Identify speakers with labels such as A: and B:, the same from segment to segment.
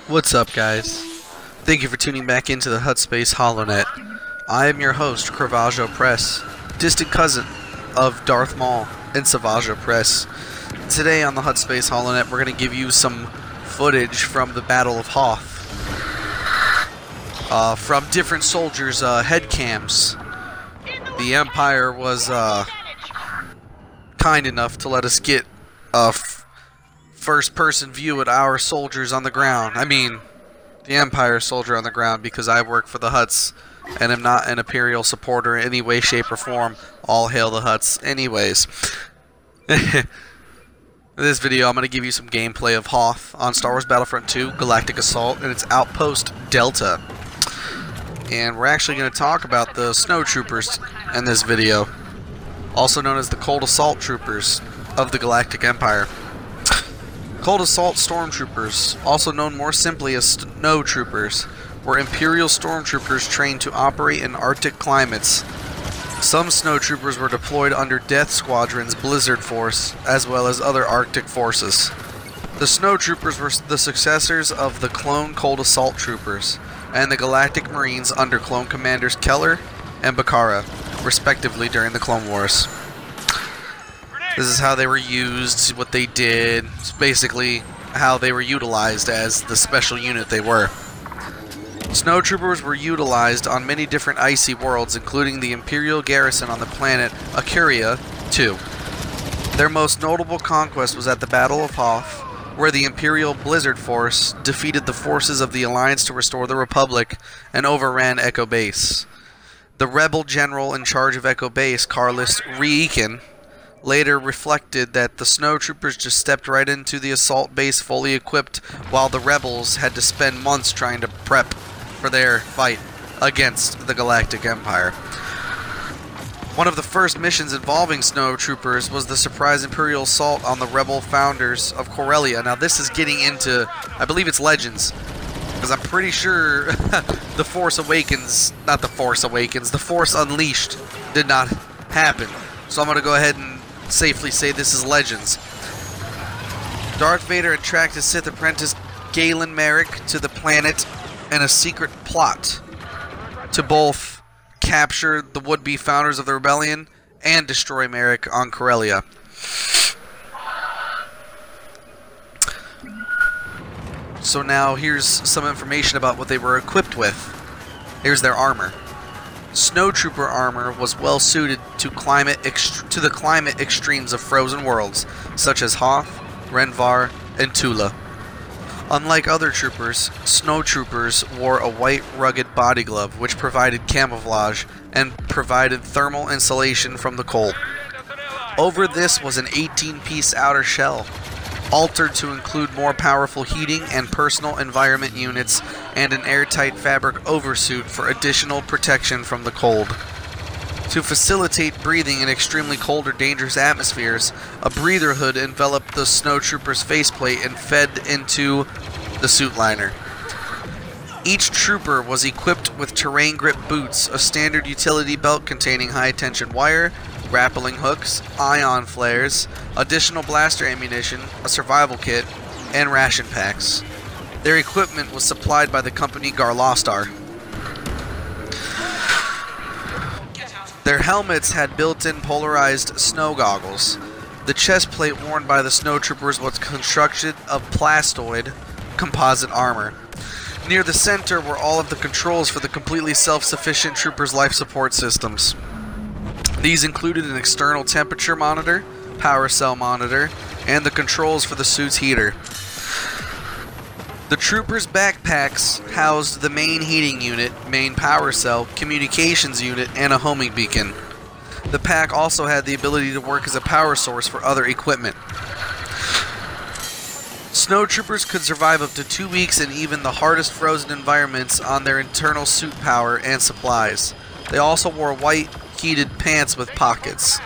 A: What's up, guys? Thank you for tuning back into the Hut Space HoloNet. I am your host, Cravaggio Press, distant cousin of Darth Maul and Savaggio Press. Today on the Hut Space HoloNet, we're going to give you some footage from the Battle of Hoth. From different soldiers' head cams. The Empire was kind enough to let us get a first-person view at our soldiers on the ground. I mean, the Empire soldier on the ground, because I work for the Huts and am not an Imperial supporter in any way, shape, or form. All hail the Huts. Anyways, in this video, I'm going to give you some gameplay of Hoth on Star Wars Battlefront 2 Galactic Assault and its outpost Delta. And we're actually going to talk about the Snowtroopers in this video, also known as the Cold Assault Troopers of the Galactic Empire. Cold Assault Stormtroopers, also known more simply as Snowtroopers, were Imperial Stormtroopers trained to operate in Arctic climates. Some Snowtroopers were deployed under Death Squadron's Blizzard Force, as well as other Arctic forces. The Snowtroopers were the successors of the clone Cold Assault Troopers, and the Galactic Marines under Clone Commanders Keller and Bakara, respectively, during the Clone Wars. This is how they were used, what they did. It's basically how they were utilized as the special unit they were. Snowtroopers were utilized on many different icy worlds, including the Imperial garrison on the planet Corellia 2. Their most notable conquest was at the Battle of Hoth, where the Imperial Blizzard Force defeated the forces of the Alliance to restore the Republic and overran Echo Base. The rebel general in charge of Echo Base, Carlos Reekin, later reflected that the Snowtroopers just stepped right into the assault base fully equipped, while the rebels had to spend months trying to prep for their fight against the Galactic Empire. One of the first missions involving Snowtroopers was the surprise Imperial assault on the rebel founders of Corellia. Now this is getting into, I believe it's Legends, because I'm pretty sure the Force Awakens, not the Force Awakens, the Force Unleashed did not happen. So I'm going to go ahead and safely say this is Legends. Darth Vader had tracked his Sith apprentice Galen Merrick to the planet in a secret plot to both capture the would-be founders of the rebellion and destroy Merrick on Corellia. So now here's some information about what they were equipped with. Here's their armor. Snowtrooper armor was well suited to the climate extremes of frozen worlds, such as Hoth, Renvar, and Tula. Unlike other troopers, Snowtroopers wore a white rugged body glove, which provided camouflage and provided thermal insulation from the cold. Over this was an 18-piece outer shell, altered to include more powerful heating and personal environment units, and an airtight fabric oversuit for additional protection from the cold. To facilitate breathing in extremely cold or dangerous atmospheres, a breather hood enveloped the Snowtrooper's faceplate and fed into the suit liner. Each trooper was equipped with terrain grip boots, a standard utility belt containing high-tension wire, grappling hooks, ion flares, additional blaster ammunition, a survival kit, and ration packs. Their equipment was supplied by the company Garlostar. Their helmets had built-in polarized snow goggles. The chest plate worn by the Snowtroopers was constructed of plastoid composite armor. Near the center were all of the controls for the completely self-sufficient troopers' life support systems. These included an external temperature monitor, power cell monitor, and the controls for the suit's heater. The troopers' backpacks housed the main heating unit, main power cell, communications unit, and a homing beacon. The pack also had the ability to work as a power source for other equipment. Snowtroopers could survive up to 2 weeks in even the hardest frozen environments on their internal suit power and supplies. They also wore white, heated pants with pockets.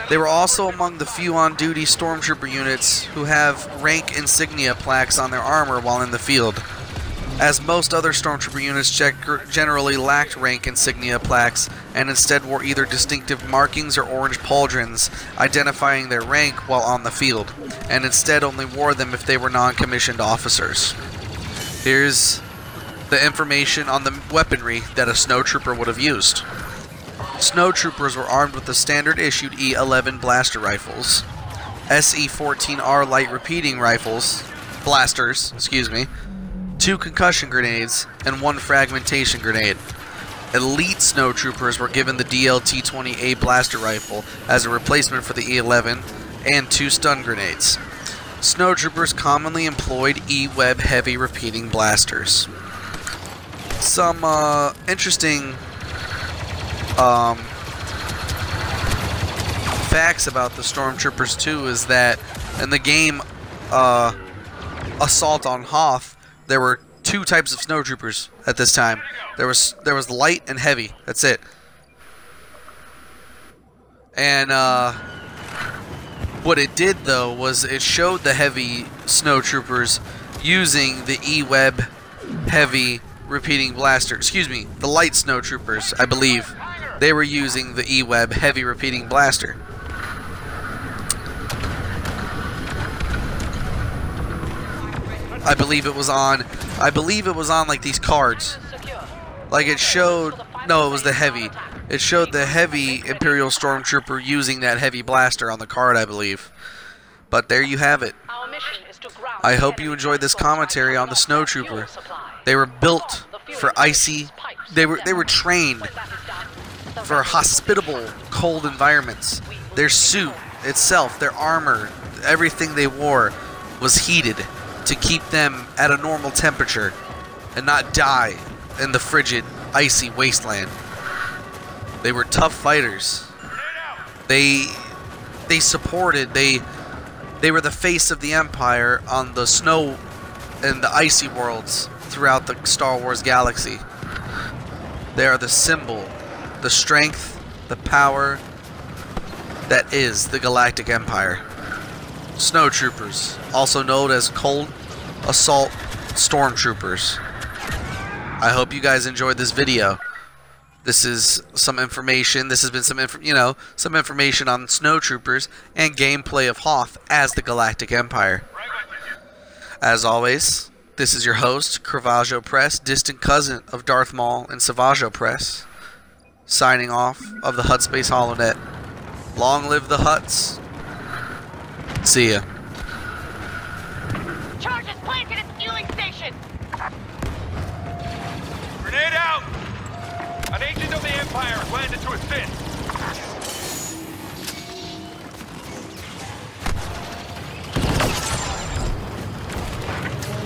A: They were also among the few on-duty Stormtrooper units who have rank insignia plaques on their armor while in the field, as most other Stormtrooper units generally lacked rank insignia plaques and instead wore either distinctive markings or orange pauldrons identifying their rank while on the field, and instead only wore them if they were non-commissioned officers. Here's the information on the weaponry that a snowtrooper would have used. Snowtroopers were armed with the standard issued E-11 blaster rifles, SE-14R light repeating blasters, 2 concussion grenades, and 1 fragmentation grenade. Elite snowtroopers were given the DLT-20A blaster rifle as a replacement for the E-11 and 2 stun grenades. Snowtroopers commonly employed E-Web heavy repeating blasters. Some interesting facts about the Stormtroopers too is that in the game Assault on Hoth, there were 2 types of snowtroopers at this time. There was light and heavy. That's it. And what it did though was it showed the heavy snowtroopers using the E-Web heavy repeating blaster. The light snowtroopers, I believe, they were using the E-Web heavy repeating blaster. I believe it was on like these cards. Like it showed, no, it was the heavy. It showed the heavy Imperial Stormtrooper using that heavy blaster on the card, I believe. But there you have it. I hope you enjoyed this commentary on the Snowtrooper. They were built for icy, they were trained for hospitable cold environments. Their suit itself, their armor, everything they wore was heated to keep them at a normal temperature and not die in the frigid, icy wasteland. They were tough fighters. They were the face of the Empire on the snow and the icy worlds throughout the Star Wars galaxy. They are the symbol, the strength, the power that is the Galactic Empire. Snowtroopers, also known as Cold Assault Stormtroopers. I hope you guys enjoyed this video. This is some information. This has been some information on Snowtroopers and gameplay of Hoth as the Galactic Empire. As always, this is your host, Cravaggio Press, distant cousin of Darth Maul and Savaggio Press, signing off of the Hutt Space HoloNet. Long live the Hutts. See ya.
B: Charges planted at the fueling station!
C: Grenade out! An agent of the Empire has landed to assist.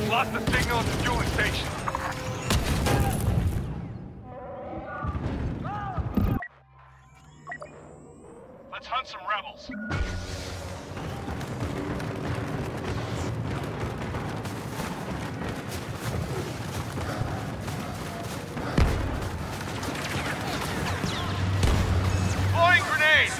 C: Lost the signal at the fueling station. Let's hunt some rebels. Throwing grenade!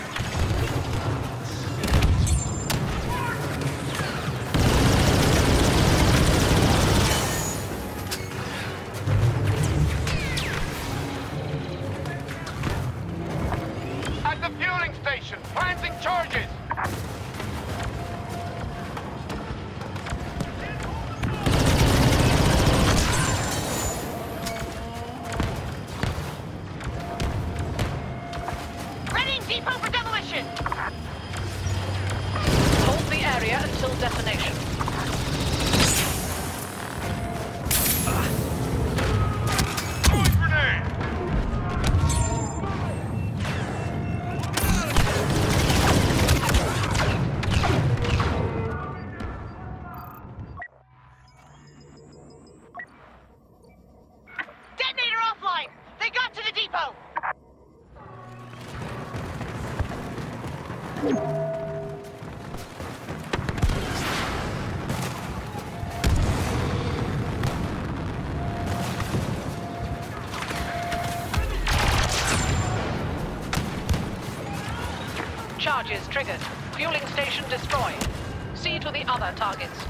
C: At the fueling station, planting charges!
B: Readying depot for demolition!
D: Hold the area until detonation.
C: Throwing grenade!
B: Detonator offline! They got to the depot!
D: Charges triggered. Fueling station destroyed. See to the other targets.